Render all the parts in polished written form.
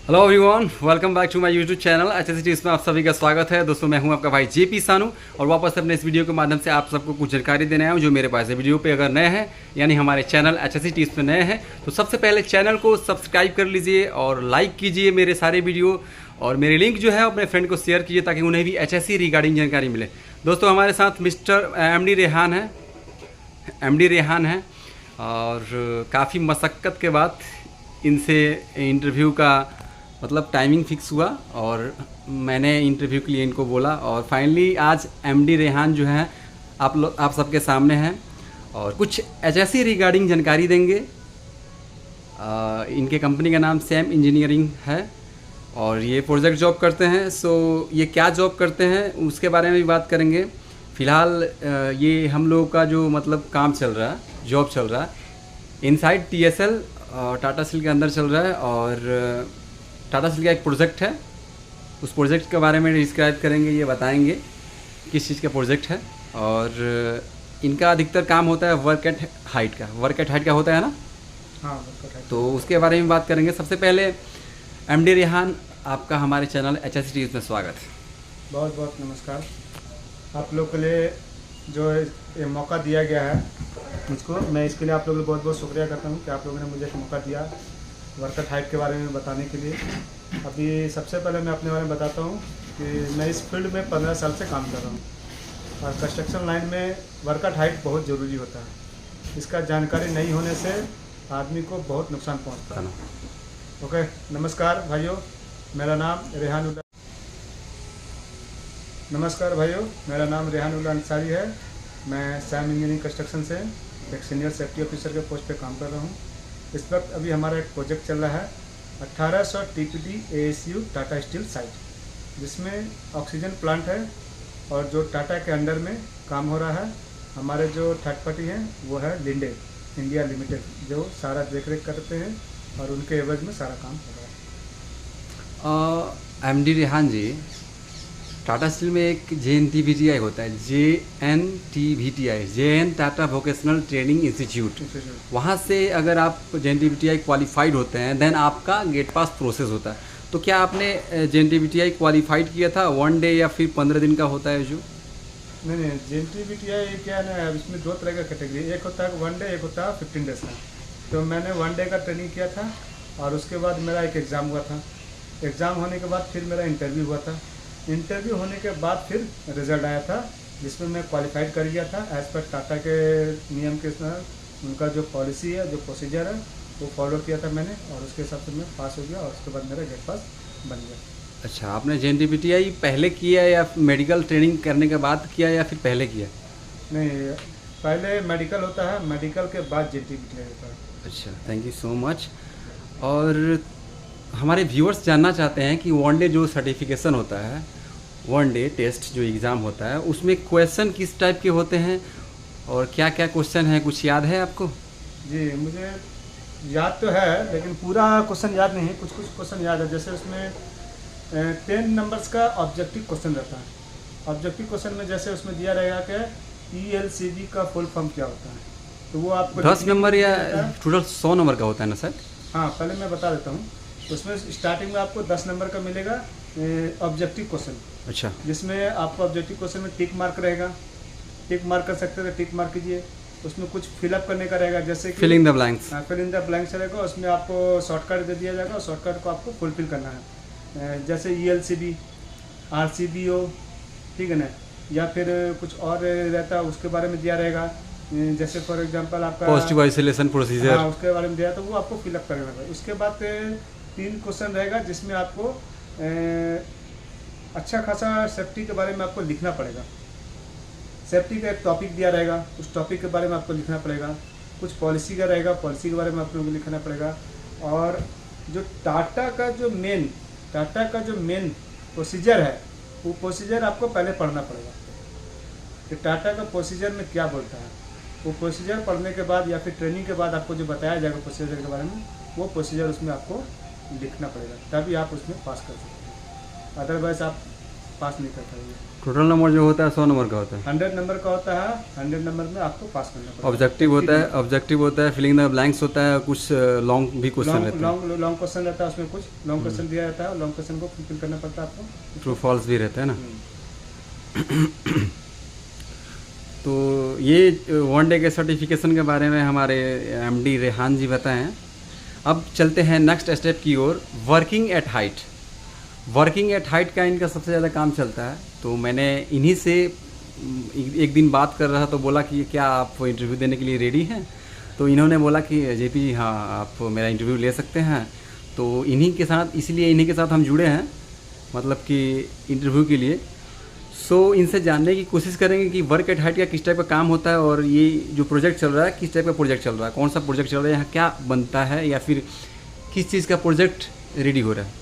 Hello everyone, welcome back to my YouTube channel HSC tips में आप सभी का स्वागत है। दोस्तों, मैं हूं आपका भाई JP सानू और वापस अपने इस वीडियो के माध्यम से आप सबको कुछ जानकारी देने आया हूं। जो मेरे पास है वीडियो पे अगर नए हैं यानी हमारे चैनल HSC टिप्स में नए हैं तो सबसे पहले चैनल को सब्सक्राइब कर लीजिए और लाइक कीजिए मेरे सारे वीडियो, और मेरे लिंक जो है अपने फ्रेंड को शेयर कीजिए ताकि उन्हें भी HSC रिगार्डिंग जानकारी मिले। दोस्तों, हमारे साथ मिस्टर MD रेहान हैं और काफ़ी मशक्क़त के बाद इनसे इंटरव्यू का मतलब टाइमिंग फिक्स हुआ और मैंने इंटरव्यू के लिए इनको बोला और फाइनली आज MD रेहान जो हैं आप सबके सामने हैं और कुछ HSC रिगार्डिंग जानकारी देंगे। इनके कंपनी का नाम सैम इंजीनियरिंग है और ये प्रोजेक्ट जॉब करते हैं। सो ये क्या जॉब करते हैं उसके बारे में भी बात करेंगे। फ़िलहाल ये हम लोगों का जो मतलब काम चल रहा है, जॉब चल रहा है इनसाइड TSL टाटा स्टील के अंदर चल रहा है और टाटा स्टील का एक प्रोजेक्ट है। उस प्रोजेक्ट के बारे में डिस्क्राइब करेंगे, ये बताएंगे किस चीज़ का प्रोजेक्ट है। और इनका अधिकतर काम होता है वर्क एट हाइट का होता है ना। हाँ, वर्क एट हाइट। तो उसके बारे में बात करेंगे। सबसे पहले MD रेहान, आपका हमारे चैनल HSC टिप्स में स्वागत है। बहुत बहुत नमस्कार। आप लोग के लिए जो ये मौका दिया गया है मुझको, मैं इसके लिए आप लोगों का बहुत बहुत शुक्रिया करता हूँ कि आप लोगों ने मुझे एक मौका दिया वर्क एट हाइट के बारे में बताने के लिए। अभी सबसे पहले मैं अपने बारे में बताता हूँ कि मैं इस फील्ड में 15 साल से काम कर रहा हूँ और कंस्ट्रक्शन लाइन में वर्क एट हाइट बहुत ज़रूरी होता है। इसका जानकारी नहीं होने से आदमी को बहुत नुकसान पहुँचता है। ओके, नमस्कार भाइयों, मेरा नाम रेहान उल्ला अंसारी है। मैं सैम इंजीनियरिंग कंस्ट्रक्शन से एक सीनियर सेफ्टी ऑफिसर के पोस्ट पे काम कर रहा हूँ। इस वक्त अभी हमारा एक प्रोजेक्ट चल रहा है 1800 TPD ASU Tata steel site, जिसमें ऑक्सीजन प्लांट है और जो टाटा के अंडर में काम हो रहा है। हमारे जो थर्ड पार्टी हैं वो है लिंडे इंडिया लिमिटेड, जो सारा देखरेख करते हैं और उनके एवज में सारा काम हो रहा है। MD रेहान जी, टाटा स्टील में एक JNTVTI होता है, JN Tata vocational training institute. वहाँ से अगर आप JNTVTI क्वालिफाइड होते हैं देन आपका गेट पास प्रोसेस होता है। तो क्या आपने JNTVTI क्वालिफाइड किया था 1 डे या फिर 15 दिन का होता है जो? नहीं, JNTVTI क्या है ना, इसमें दो तरह का कैटेगरी, एक होता है 1 डे, एक होता है 15 डेज का। तो मैंने 1 डे का ट्रेनिंग किया था और उसके बाद मेरा एक एग्ज़ाम हुआ था। एग्ज़ाम होने के बाद फिर मेरा इंटरव्यू हुआ था। इंटरव्यू होने के बाद फिर रिज़ल्ट आया था जिसमें मैं क्वालिफाइड कर गया था। एज़ पर टाटा के नियम के साथ उनका जो पॉलिसी है, जो प्रोसीजर है, वो फॉलो किया था मैंने और उसके हिसाब से मैं पास हो गया और उसके बाद मेरा गेट पास बन गया। अच्छा, आपने JNTVTI पहले किया या मेडिकल ट्रेनिंग करने के बाद किया या फिर पहले किया? नहीं, पहले मेडिकल होता है, मेडिकल के बाद JNTVTI होता है। अच्छा, थैंक यू सो मच। और हमारे व्यूअर्स जानना चाहते हैं कि 1 डे जो सर्टिफिकेशन होता है, 1 डे टेस्ट जो एग्ज़ाम होता है, उसमें क्वेश्चन किस टाइप के होते हैं और क्या क्या क्वेश्चन है, कुछ याद है आपको? जी, मुझे याद तो है लेकिन पूरा क्वेश्चन याद नहीं है। कुछ कुछ क्वेश्चन याद है। जैसे उसमें 10 नंबर्स का ऑब्जेक्टिव क्वेश्चन रहता है। ऑब्जेक्टिव क्वेश्चन में जैसे उसमें दिया रहेगा कि ELCB का फुल फॉर्म क्या होता है, तो वो आपको 10 नंबर या टोटल 100 नंबर का होता है ना सर? हाँ, पहले मैं बता देता हूँ। उसमें स्टार्टिंग में आपको 10 नंबर का मिलेगा ऑब्जेक्टिव क्वेश्चन। अच्छा, जिसमें आपको ऑब्जेक्टिव क्वेश्चन में टिक मार्क रहेगा। टिक मार्क कर सकते हैं तो टिक मार्क कीजिए। उसमें कुछ फिलअप करने का रहेगा, जैसे कि fill in the blanks. Fill in the blanks रहेगा। उसमें आपको शॉर्टकट दे दिया जाएगा और शॉर्टकट को आपको फुलफिल करना है। जैसे ELCB, RCBO, ठीक है ना, या फिर कुछ और रहता है उसके बारे में दिया रहेगा। जैसे फॉर एग्जांपल आपका पॉजिटिव आइसोलेशन प्रोसीजर, हाँ, उसके बारे में दिया तो वो आपको फिलअप करना है। उसके बाद 3 क्वेश्चन रहेगा जिसमें आपको अच्छा खासा सेफ्टी के बारे में आपको लिखना पड़ेगा। सेफ्टी का एक टॉपिक दिया रहेगा, उस टॉपिक के बारे में आपको लिखना पड़ेगा। कुछ पॉलिसी का रहेगा, पॉलिसी के बारे में आप लोगों को लिखना पड़ेगा। और जो टाटा का जो मेन प्रोसीजर है, वो प्रोसीजर आपको पहले पढ़ना पड़ेगा कि टाटा का प्रोसीजर में क्या बोलता है। वो प्रोसीजर पढ़ने के बाद या फिर ट्रेनिंग के बाद आपको जो बताया जाएगा प्रोसीजर के बारे में, वो प्रोसीजर उसमें आपको लिखना पड़ेगा, तभी आप उसमें पास कर सकते हैं। अदरवाइज़ आप पास नहीं करता ये। टोटल नंबर जो होता है 100 नंबर का होता है। 100 नंबर का होता है, 100 नंबर में आपको पास करना पड़ता है। ऑब्जेक्टिव होता है, फिलिंग द ब्लैंक्स होता है, कुछ लॉन्ग भी क्वेश्चन रहते हैं। लॉन्ग क्वेश्चन रहता है, उसमें कुछ लॉन्ग क्वेश्चन दिया जाता है, लॉन्ग क्वेश्चन को फिल करना पड़ता है आपको। ट्रू फॉल्स भी रहता है ना। तो ये 1 डे के सर्टिफिकेशन के बारे में हमारे एमडी रेहान जी बताएं। अब चलते हैं नेक्स्ट स्टेप की ओर, working at height. Working at height का इनका सबसे ज़्यादा काम चलता है। तो मैंने इन्हीं से एक दिन बात कर रहा तो बोला कि क्या आप इंटरव्यू देने के लिए रेडी हैं। तो इन्होंने बोला कि जेपी जी हाँ, आप मेरा इंटरव्यू ले सकते हैं। तो इन्हीं के साथ हम जुड़े हैं, मतलब कि इंटरव्यू के लिए। सो इनसे जानने की कोशिश करेंगे कि वर्क एट हाइट का किस टाइप का काम होता है, और ये जो प्रोजेक्ट चल रहा है किस टाइप का प्रोजेक्ट चल रहा है, कौन सा प्रोजेक्ट चल रहा है, यहाँ क्या बनता है, या फिर किस चीज़ का प्रोजेक्ट रेडी हो रहा है।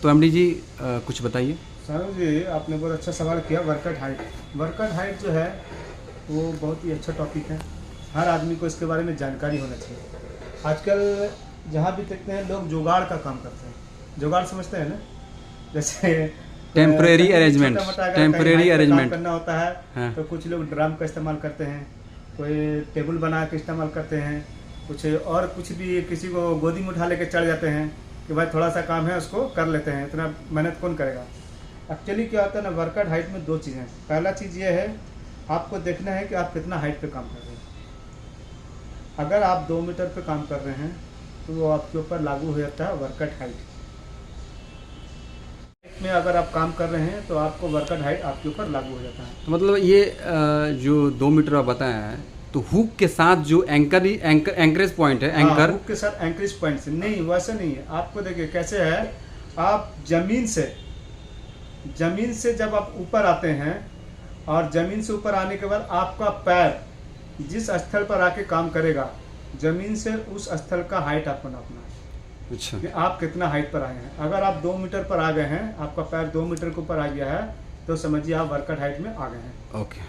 तो एमडी जी कुछ बताइए। सानू जी, आपने बहुत अच्छा सवाल किया। Work at height, work at height जो है वो बहुत ही अच्छा टॉपिक है। हर आदमी को इसके बारे में जानकारी होना चाहिए। आजकल जहाँ भी देखते हैं लोग जुगाड़ का काम करते हैं। जुगाड़ समझते हैं ना, जैसे टेम्परेरी अरेंजमेंट, टेम्परेरी अरेंजमेंट करना होता है। हाँ। तो कुछ लोग ड्रम का इस्तेमाल करते हैं, कोई टेबल बना के इस्तेमाल करते हैं, कुछ भी किसी को गोदी में उठा लेके चढ़ जाते हैं कि भाई थोड़ा सा काम है उसको कर लेते हैं, इतना मेहनत कौन करेगा। एक्चुअली क्या होता है ना, वर्क एट हाइट में 2 चीज़ें हैं। पहला चीज़ ये है, आपको देखना है कि आप कितना हाइट पे काम कर रहे हैं। अगर आप 2 मीटर पे काम कर रहे हैं तो वो आपके ऊपर लागू हो जाता है वर्क एट हाइट में। अगर आप काम कर रहे हैं तो आपको वर्क एट हाइट आपके ऊपर लागू हो जाता है। तो मतलब ये जो 2 मीटर आप बताया है, तो हुक के साथ जो एंकरेज पॉइंट है, एंकर हुक के साथ एंकरेज पॉइंट से नहीं, वैसे नहीं है। आपको देखिए कैसे है, आप जमीन से जब आप ऊपर आते हैं, और जमीन से ऊपर आने के बाद आपका पैर जिस स्थल पर आके काम करेगा, जमीन से उस स्थल का हाइट आपको नापना है। अच्छा, कि आप कितना हाइट पर आए हैं। अगर आप 2 मीटर पर आ गए हैं, आपका पैर 2 मीटर के ऊपर आ गया है, तो समझिए आप वर्क एट हाइट में आ गए हैं। ओके।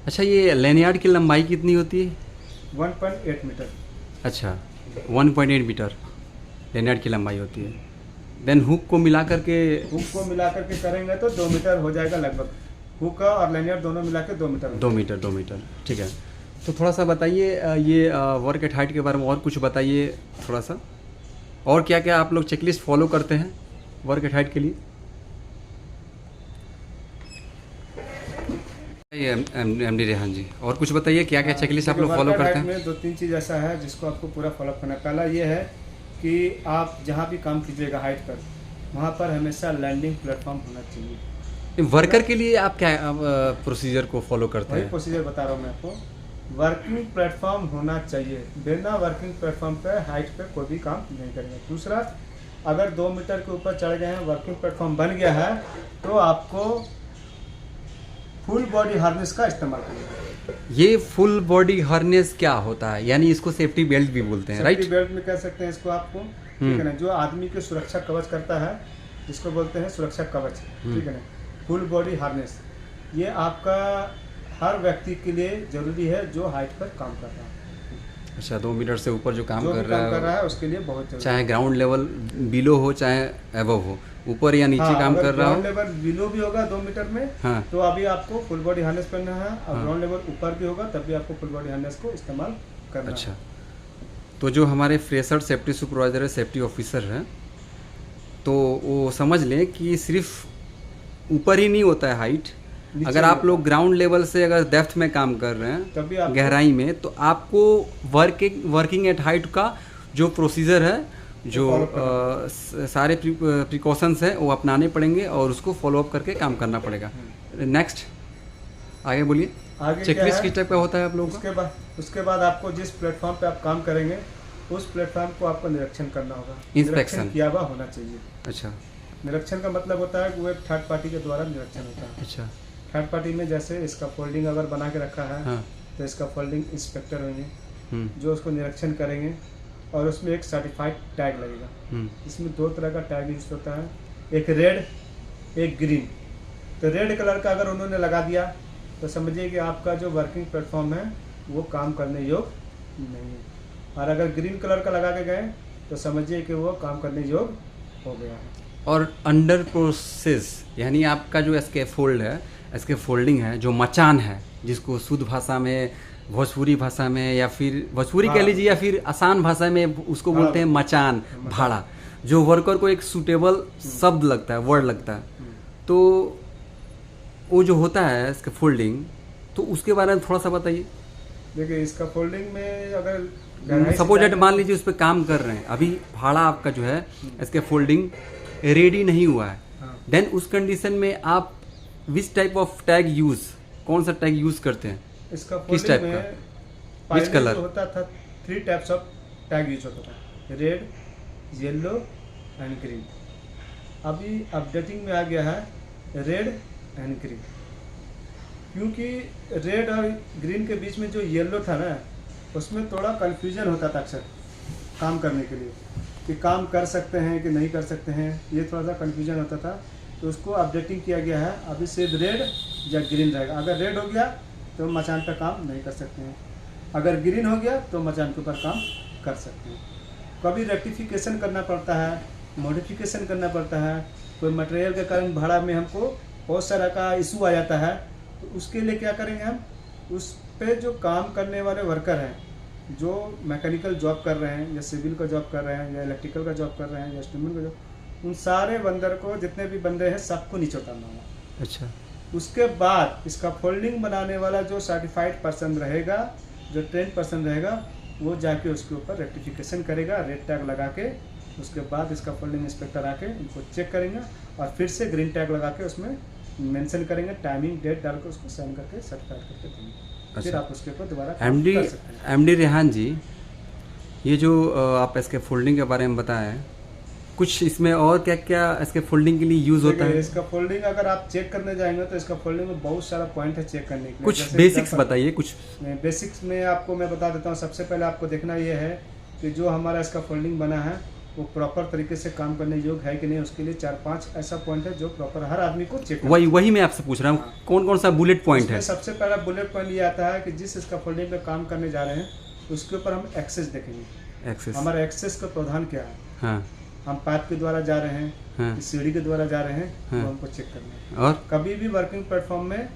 अच्छा, ये लैनियार्ड की लंबाई कितनी होती है? 1.8 मीटर। अच्छा, 1.8 मीटर लैनियार्ड की लंबाई होती है। देन हुक को मिला करके करेंगे तो 2 मीटर हो जाएगा लगभग। हुक और लैनियार्ड दोनों मिला के 2 मीटर। 2 मीटर, ठीक है। तो थोड़ा सा बताइए ये वर्क एट हाइट के बारे में और कुछ बताइए थोड़ा सा, और क्या क्या आप लोग चेकलिस्ट फॉलो करते हैं वर्क एट हाइट के लिए। एमडी रेहान जी, और कुछ बताइए क्या क्या चेकलिस्ट आप लोग फॉलो करते हैं। में 2-3 चीज़ ऐसा है जिसको आपको पूरा फॉलो करना है। पहला ये है कि आप जहाँ भी काम कीजिएगा हाइट पर, वहाँ पर हमेशा लैंडिंग प्लेटफॉर्म होना चाहिए। वर्कर के लिए आप क्या प्रोसीजर को फॉलो करते वही हैं? प्रोसीजर बता रहा हूँ मैं आपको। वर्किंग प्लेटफॉर्म होना चाहिए। बिना वर्किंग प्लेटफॉर्म पे हाइट पे कोई भी काम नहीं करेंगे। दूसरा, अगर 2 मीटर के ऊपर चढ़ गए हैं, वर्किंग प्लेटफॉर्म बन गया है, तो आपको फुल बॉडी हार्नेस का इस्तेमाल करेंगे। ये फुल बॉडी हार्नेस क्या होता है? यानी इसको सेफ्टी बेल्ट भी बोलते हैं, राइट? सेफ्टी बेल्ट में कह सकते हैं इसको आपको, ठीक है ना। जो आदमी के सुरक्षा कवच करता है, जिसको बोलते हैं सुरक्षा कवच, ठीक है ना। फुल बॉडी हार्नेस ये आपका हर व्यक्ति के लिए जरूरी है जो हाइट पर काम कर रहा है। अच्छा, 2 मीटर से ऊपर जो काम कर रहा है उसके लिए बहुत जरूरी, चाहे ग्राउंड लेवल बिलो हो चाहे एबव हो, ऊपर या नीचे काम कर रहा हो। ग्राउंड लेवल बिलो भी होगा 2 मीटर में, हाँ, तो अभी आपको फुल बॉडी हार्नेस पहनना है। और ग्राउंड लेवल ऊपर भी होगा तब भी आपको फुल बॉडी हार्नेस को इस्तेमाल करना है। अच्छा, तो जो हमारे फ्रेशर सेफ्टी सुपरवाइजर है, सेफ्टी ऑफिसर है, तो वो समझ लें कि सिर्फ ऊपर ही नहीं होता है हाइट। अगर आप लोग ग्राउंड लेवल से अगर डेप्थ में काम कर रहे हैं, तभी गहराई में, तो आपको वर्किंग एट हाइट का जो प्रोसीजर है, जो सारे प्रिकॉशंस हैं, वो अपनाने पड़ेंगे और उसको फॉलो अप करके काम करना पड़ेगा। नेक्स्ट आगे बोलिए। आगे चेकलिस्ट किस टाइप का होता है आप लोगों का? उसके बाद आपको जिस प्लेटफॉर्म पे आप काम करेंगे, उस प्लेटफॉर्म को आपको निरीक्षण करना होगा। इंस्पेक्शन किया हुआ होना चाहिए। अच्छा, निरीक्षण का मतलब होता है कि वो एक थर्ड पार्टी के द्वारा निरीक्षण होता है। अच्छा, थर्ड पार्टी में जैसे इसका फोल्डिंग अगर बना के रखा है, हाँ, तो इसका फोल्डिंग इंस्पेक्टर होंगे जो उसको निरीक्षण करेंगे, और उसमें एक सर्टिफाइड टैग लगेगा। इसमें 2 तरह का टैग यूज होता है, एक रेड, एक ग्रीन। तो रेड कलर का अगर उन्होंने लगा दिया तो समझिए कि आपका जो वर्किंग प्लेटफॉर्म है वो काम करने योग्य नहीं है। और अगर ग्रीन कलर का लगा के गए तो समझिए कि वो काम करने योग्य हो गया है। और अंडर प्रोसेस यानी आपका जो स्कैफोल्ड है, स्कैफोल्डिंग है, जो मचान है, जिसको शुद्ध भाषा में, भोजपुरी भाषा में, या फिर भोजपुरी कह लीजिए या फिर आसान भाषा में उसको बोलते हैं मचान, भाड़ा, जो वर्कर को एक सूटेबल शब्द लगता है, वर्ड लगता है। तो वो जो होता है स्कैफोल्डिंग, तो उसके बारे में थोड़ा सा बताइए। देखिए, इसका फोल्डिंग में अगर गहराई से सपोज जाएंगे मान लीजिए उस पर काम कर रहे हैं, अभी भाड़ा आपका जो है स्कैफोल्डिंग रेडी नहीं हुआ है, हाँ। देन उस कंडीशन में आप which type of tag use, कौन सा टैग यूज करते हैं? इसका किस फोल्डिंग टाइप में का? Which पहले color? जो होता था 3 टाइप्स ऑफ टैग यूज होता था, रेड, येलो एंड ग्रीन। अभी अपडेटिंग में आ गया है रेड एंड ग्रीन, क्योंकि रेड और ग्रीन के बीच में जो येलो था ना, उसमें थोड़ा कन्फ्यूजन होता था अक्सर काम करने के लिए, कि काम कर सकते हैं कि नहीं कर सकते हैं, ये थोड़ा सा कन्फ्यूजन होता था। तो उसको अपडेटिंग किया गया है, अभी सिर्फ रेड या ग्रीन रहेगा। अगर रेड हो गया तो मचान पर काम नहीं कर सकते हैं, अगर ग्रीन हो गया तो मचान के ऊपर काम कर सकते हैं। कभी रेक्टिफिकेशन करना पड़ता है, मॉडिफिकेशन करना पड़ता है, कोई मटेरियल के कारण भाड़ा में हमको बहुत सारा का इशू आ जाता है, तो उसके लिए क्या करेंगे हम, उस पे जो काम करने वाले वर्कर हैं, जो मैकेनिकल जॉब कर रहे हैं या सिविल का जॉब कर रहे हैं या इलेक्ट्रिकल का जॉब कर रहे हैं या इंस्ट्रूमेंट का जॉब, उन सारे बंदर को, जितने भी बंदे हैं सबको नीचे उतारना होगा। अच्छा, उसके बाद इसका फोल्डिंग बनाने वाला जो सर्टिफाइड पर्सन रहेगा, जो ट्रेन पर्सन रहेगा, वो जाके उसके ऊपर रेक्टिफिकेशन करेगा, रेड टैग लगा के। उसके बाद इसका फोल्डिंग इंस्पेक्टर आके उनको चेक करेंगे और फिर से ग्रीन टैग लगा के उसमें मेंशन करेंगे, टाइमिंग डेट डाल के उसको साइन करके सर्टिफाइड करके देंगे। फिर आप उसके ऊपर दोबारा काम कर सकते हैं। एमडी रेहान जी, ये जो आप इसके फोल्डिंग के बारे में बताएं, कुछ इसमें और क्या क्या इसके फोल्डिंग के लिए यूज होता है? इसका फोल्डिंग अगर आप चेक करने जाएंगे तो इसका फोल्डिंग में बहुत सारा पॉइंट है चेक करने के लिए। कुछ बेसिक्स बताइए। कुछ बेसिक्स में आपको मैं बता देता हूँ। सबसे पहले आपको देखना ये है कि जो हमारा इसका फोल्डिंग बना है वो प्रॉपर तरीके से काम करने योग्य है कि नहीं। उसके लिए 4-5 ऐसा पॉइंट है जो प्रॉपर हर आदमी को चेक वही मैं आपसे पूछ रहा हूँ, कौन कौन सा बुलेट पॉइंट है? सबसे पहला बुलेट पॉइंट ये आता है कि जिस इसका फोल्डिंग पे काम करने जा रहे हैं उसके ऊपर हम एक्सेस देखेंगे। एक्सेस, हमारा हमारा एक्सेस का प्रावधान क्या है। हाँ, हम पाइप के द्वारा जा रहे हैं, हाँ, सीढ़ी के द्वारा जा रहे हैं, हाँ, तो हमको चेक करना है। और कभी भी वर्किंग प्लेटफॉर्म में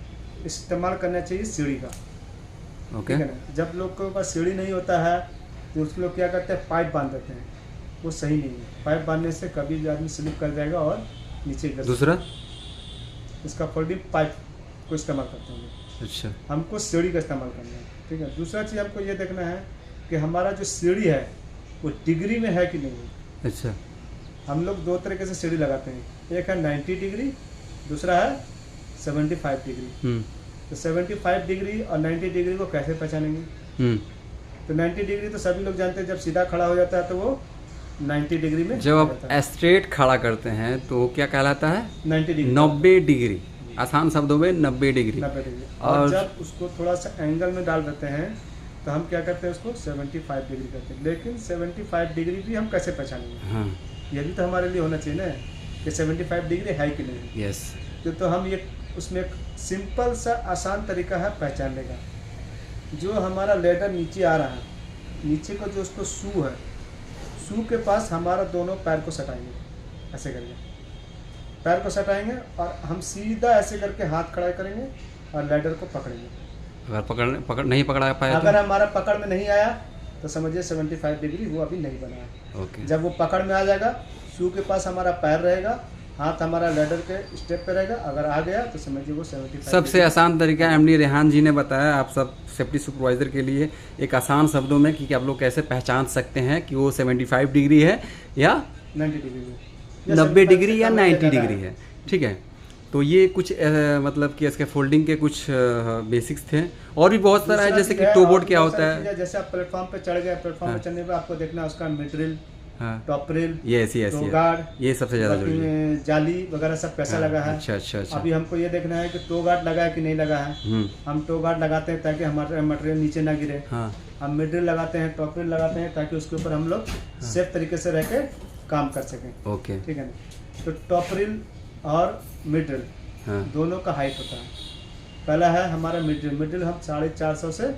इस्तेमाल करना चाहिए सीढ़ी का। ओके, ठीक है ना। जब लोग के पास सीढ़ी नहीं होता है तो उसके लोग क्या करते हैं, पाइप बांध देते हैं, वो सही नहीं है। पाइप बांधने से कभी भी आदमी स्लिप कर जाएगा और नीचे गिर। दूसरा, इसका फोल्डिंग पाइप को इस्तेमाल करते हैं। अच्छा, हमको सीढ़ी का इस्तेमाल करना है। ठीक है। दूसरा चीज़ हमको ये देखना है कि हमारा जो सीढ़ी है वो डिग्री में है कि नहीं है। अच्छा, हम लोग 2 तरीके से सीढ़ी लगाते हैं, एक है 90 डिग्री, दूसरा है 75 डिग्री। तो 75 डिग्री और 90 डिग्री को कैसे पहचानेंगे? तो 90 डिग्री तो सभी लोग जानते हैं, जब सीधा खड़ा हो जाता है तो वो 90 डिग्री में। जब आप स्ट्रेट खड़ा करते हैं तो क्या कहलाता है? 90 डिग्री, 90 डिग्री, आसान शब्दों में 90 डिग्री। 90 डिग्री। और जब उसको थोड़ा सा एंगल में डाल देते हैं तो हम क्या करते हैं, उसको 75 डिग्री करते हैं। लेकिन 75 डिग्री भी हम कैसे पहचानेंगे? हाँ, ये भी तो हमारे लिए होना चाहिए ना कि 75 डिग्री है कि नहीं। यस। तो हम ये उसमें एक सिंपल सा आसान तरीका है पहचानने का। जो हमारा लेडर नीचे आ रहा है, नीचे का जो उसको शू है, शू के पास हमारा दोनों पैर को सटाएंगे, ऐसे करके पैर को सटाएंगे और हम सीधा ऐसे करके हाथ खड़ा करेंगे और लेडर को पकड़ेंगे। अगर नहीं पकड़ा पाया अगर हमारा पकड़ में नहीं आया तो समझिए 75 डिग्री वो अभी नहीं बना है। ओके। जब वो पकड़ में आ जाएगा, शू के पास हमारा पैर रहेगा, हाथ हमारा लेडर के स्टेप पे रहेगा, अगर आ गया तो समझिए वो 75। सबसे आसान तरीका एमडी रेहान जी ने बताया आप सब सेफ्टी सुपरवाइजर के लिए, एक आसान शब्दों में कि आप लोग कैसे पहचान सकते हैं कि वो 75 डिग्री है या 90 डिग्री में, 90 डिग्री या 90 डिग्री है। ठीक है। तो ये कुछ मतलब कि इसके फोल्डिंग के कुछ बेसिक्स थे। और भी बहुत सारा है, जैसे कि टो बोर्ड क्या होता है। जैसे आप प्लेटफॉर्म पे चढ़ गए, प्लेटफॉर्म पे चढ़ने पे आपको देखना है उसका मिड-रेल, हाँ, टॉप रेल, यस, ये सबसे ज़्यादा जरूरी है। जाली वगैरह सब कैसा लगा है। अच्छा। अभी हमको ये देखना है कि टो गार्ड लगा है कि नहीं लगा है। हम टो गार्ड लगाते हैं ताकि हमारा मटेरियल नीचे ना गिरे। हाँ। हम मिड रेल लगाते हैं, टॉप रेल लगाते हैं ताकि उसके ऊपर हम लोग सेफ तरीके से रह के काम कर सकें। ओके। ठीक है ना। तो टॉप रेल और मिड रेल दोनों का हाइट होता है। पहला है हमारा मिड रेल हम 450 से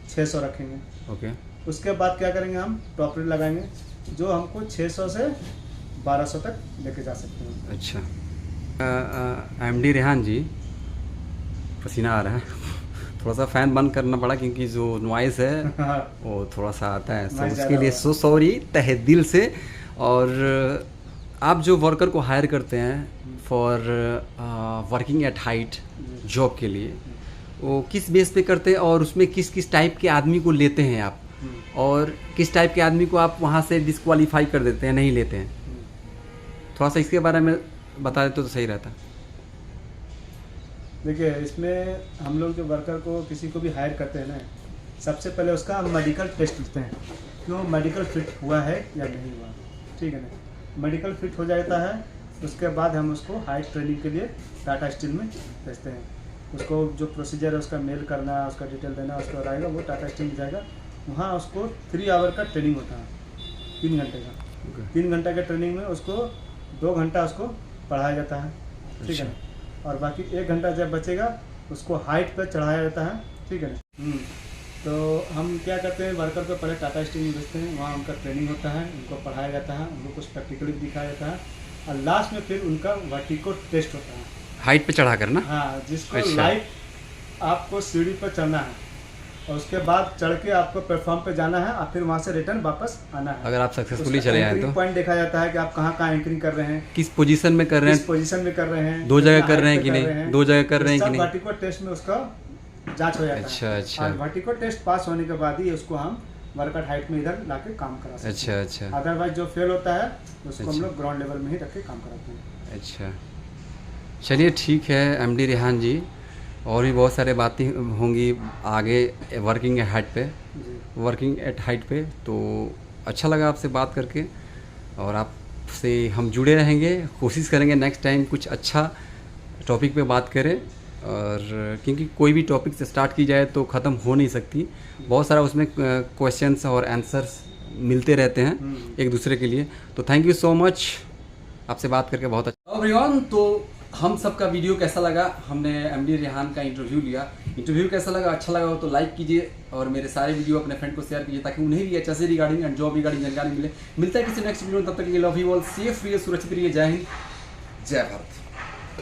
600 रखेंगे। ओके। उसके बाद क्या करेंगे, हम टॉप रेल लगाएंगे जो हमको 600 से 1200 तक लेके जा सकते हैं। अच्छा एमडी रेहान जी, पसीना आ रहा है थोड़ा सा फ़ैन बंद करना पड़ा क्योंकि जो नॉइज़ है वो थोड़ा सा आता है, सो उसके लिए सो सॉरी तहे दिल से। और आप जो वर्कर को हायर करते हैं for working at height job के लिए, वो किस बेस पे करते हैं और उसमें किस किस टाइप के आदमी को लेते हैं आप, और किस टाइप के आदमी को आप वहाँ से डिस्क्वालीफाई कर देते हैं, नहीं लेते हैं? थोड़ा सा इसके बारे में बता देते तो सही रहता। देखिए, इसमें हम लोग जो वर्कर को किसी को भी हायर करते हैं ना, सबसे पहले उसका मेडिकल टेस्ट लेते हैं, क्यों मेडिकल फिट हुआ है या नहीं हुआ, ठीक है ना। मेडिकल फिट हो जाता है, उसके बाद हम उसको हाइट ट्रेनिंग के लिए टाटा स्टील में भेजते हैं। उसको जो प्रोसीजर है उसका मेल करना है, उसका डिटेल देना, उसके बाद आएगा वो टाटा स्टील में जाएगा। वहाँ उसको 3 आवर का ट्रेनिंग होता है, 3 घंटे का। 3 घंटे के ट्रेनिंग में उसको 2 घंटा उसको पढ़ाया जाता है, ठीक है ना। और बाकी 1 घंटा जब बचेगा उसको हाइट पर चढ़ाया जाता है, ठीक है ना। तो हम क्या करते हैं, वर्कर को पहले टाटा स्टील में भेजते हैं, वहाँ उनका ट्रेनिंग होता है, उनको पढ़ाया जाता है, उनको कुछ प्रैक्टिकली दिखाया जाता है, और लास्ट में फिर उनका वर्टिको टेस्ट होता है, हाइट पे चढ़ा करना। हाँ, जिसको अच्छा। लाइव आपको सीढ़ी पर चढ़ना है और उसके बाद चढ़ के आपको प्लेटफॉर्म पे जाना है और फिर वहाँ से रिटर्न वापस आना है। अगर आप सक्सेसफुली चले आए तो पॉइंट देखा जाता है कि आप कहाँ कहाँ एंकरिंग कर रहे हैं, किस पोजीशन में कर रहे किस हैं, पोजीशन में कर रहे हैं, 2 जगह कितना कर रहे हैं height कि पे नहीं, 2 जगह कर रहे हैं कि नहीं। वर्टिको टेस्ट में उसका जांच हो जाता है। अच्छा अच्छा और वर्टिको टेस्ट पास होने के बाद ही उसको हम वर्कर हाइट में इधर लाके काम करा सकते अच्छा अच्छा हैं। अदरवाइज जो फेल होता है उसको हम अच्छा। लोग ग्राउंड लेवल में ही रख के काम कराते हैं। अच्छा, चलिए ठीक है एमडी रेहान जी, और भी बहुत सारे बातें होंगी आगे वर्किंग एट हाइट पे, जी, वर्किंग एट हाइट पे। तो अच्छा लगा आपसे बात करके, और आपसे हम जुड़े रहेंगे, कोशिश करेंगे नेक्स्ट टाइम कुछ अच्छा टॉपिक पे बात करें। और क्योंकि कोई भी टॉपिक से स्टार्ट की जाए तो ख़त्म हो नहीं सकती, बहुत सारा उसमें क्वेश्चंस और आंसर्स मिलते रहते हैं एक दूसरे के लिए। तो थैंक यू सो मच, आपसे बात करके बहुत अच्छा। एवरीवन, तो हम सबका वीडियो कैसा लगा, हमने एमडी रेहान का इंटरव्यू लिया, इंटरव्यू कैसा लगा, अच्छा लगा हो तो लाइक कीजिए और मेरे सारे वीडियो अपने फ्रेंड को शेयर कीजिए ताकि उन्हें भी अच्छा से रिगार्डिंग एंड जॉब रिगार्डिंग जानकारी मिले। मिलता है किसी नेक्स्ट वीडियो में, तब तक के लिए लव यू ऑल, सेफ रहिए, सुरक्षित रहिए, जय हिंद, जय भारत।